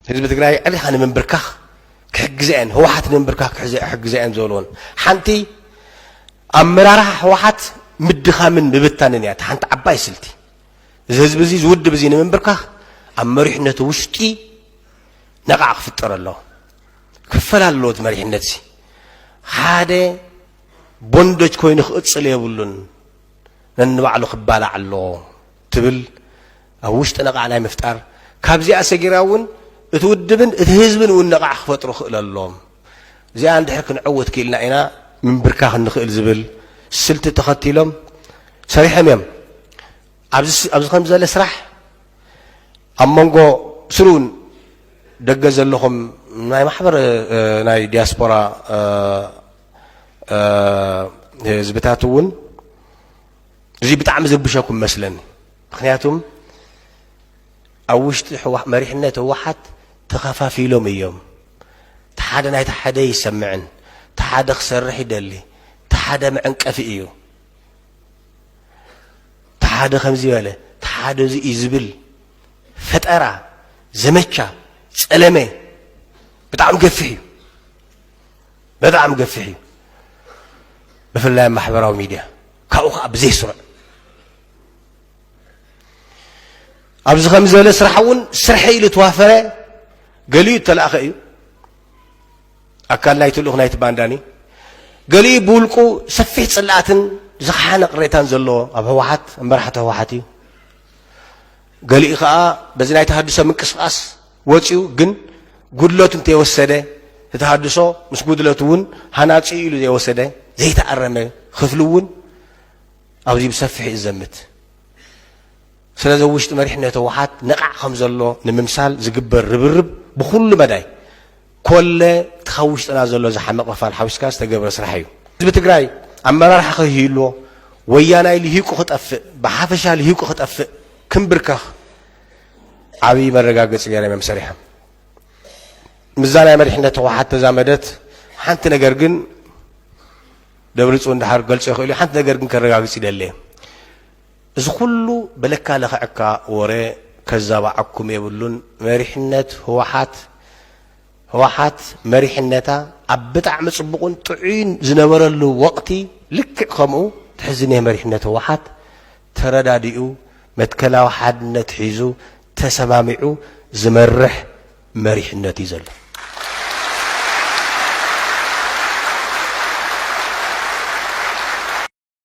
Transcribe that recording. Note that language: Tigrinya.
ህዝቢ ትግራይ ዓሊኻ ንምንብርካኽ ክሕግዘአን ህወሓት ንምንብርካኽ ክሕግዘአን ዘለዎን ሓንቲ ኣመራርሓ ህወሓት ምድኻምን ምብታንን እያ ሓንቲ ዓባይ ስልቲ እዚ ህዝቢ እዚ ዝውድብ እዚ ንምንብርካኽ ኣብ መሪሕነቱ ውሽጢ ነቓዕ ክፍጠር ኣለዎ ክፈል ኣለዎት መሪሕነት እዚ ሓደ ቦንዶጅ ኮይኑ ክቕፅል የብሉን ነንባዕሉ ክባላዕ ኣለዎ ትብል ኣብ ውሽጢ ነቓዕ ናይ ምፍጣር ካብዚኣ ሰጊራ እውን እቲ ውድብን እቲ ህዝብን እውን ነቓዕ ክፈጥሩ ክእል ኣለዎም እዚኣ እንድሕር ክንዕወት ክኢልና ኢና ምንብርካኽ ንኽእል ዝብል ስልቲ ተኸቲሎም ሰሪሖም እዮም ኣብዚ ከም ዘለ ስራሕ ኣብ መንጎ ስሩን ደገ ዘለኹም ናይ ማሕበር ናይ ዲያስፖራ ህዝብታት እውን እዚ ብጣዕሚ ዝብሸኩም መስለኒ ምክንያቱም ኣብ ውሽጢ መሪሕነት ህወሓት ተኸፋፊሎም እዮም ተሓደ ናይ ተሓደ ይሰምዕን ተሓደ ክሰርሕ ይደሊ ተሓደ መዕንቀፊ እዩ ተሓደ ከምዚ በለ ተሓደ እዚ እዩ ዝብል ፈጠራ ዘመቻ ፀለመ ብጣዕሚ ገፊሕ እዩ በጣዕሚ ገፊሕ እዩ ብፍላይ ማሕበራዊ ሚድያ ካብኡ ከዓ ብዘይ ስሩዕ ኣብዚ ከምዚ ዝበለ ስራሕ እውን ስርሐ ኢሉ ተዋፈረ ገሊኡ ተለኣኸ እዩ ኣካል ናይቲ ልኡኽ ናይቲ ባንዳኒ ገሊኡ ብውልቁ ሰፊሕ ፅላእትን ዝኸሓነ ቅሬታን ዘለዎ ኣብ ህወሓት ኣመራሕቲ ህወሓት እዩ ገሊኡ ከዓ በዚ ናይ ተሃድሶ ምንቅስቃስ ወፂኡ ግን ጉድለቱ እንተይወሰደ ተሃድሶ ምስ ጉድለቱ እውን ሃናፂ ኢሉ ዘይወሰደ ዘይተኣረመ ክፍሉ እውን ኣብዚ ብሰፊሕ ይዘምት ስለዚ ውሽጢ መሪሕነት ህወሓት ነቓዕ ከም ዘሎ ንምምሳል ዝግበር ርብርብ ብኩሉ መዳይ ኮለ ካብ ውሽጥና ዘሎ ዝሓመቕ ክፋል ሓዊስካ ዝተገብረ ስራሕ እዩ ህዝቢ ትግራይ ኣመራርሓ ክህልዎ ወያናይ ልሂቁ ክጠፍእ ብሓፈሻ ልሂቁ ክጠፍእ ክንብርካኽ ዓብዪ መረጋገፂ ገይሮም እዮም ሰሪሖም ምዛ ናይ መሪሕነት ህወሓት ተዛመደት ሓንቲ ነገር ግን ደብረፅዮን እንድሓር ገልጾ ይኽእል እዩ ሓንቲ ነገር ግን ከረጋግፅ ይደልየ እዚ ኩሉ በለካ ለኽዕካ ወረ ከዛባዓኩም የብሉን መሪሕነት ህወሓት መሪሕነታ ኣብ ብጣዕሚ ፅቡቕን ጥዑይን ዝነበረሉ ወቕቲ ልክዕ ከምኡ ትሕዝኒ መሪሕነት ህወሓት ተረዳዲኡ መትከላዊ ሓድነት ሒዙ ተሰማሚዑ ዝመርሕ መሪሕነት እዩ ዘሎ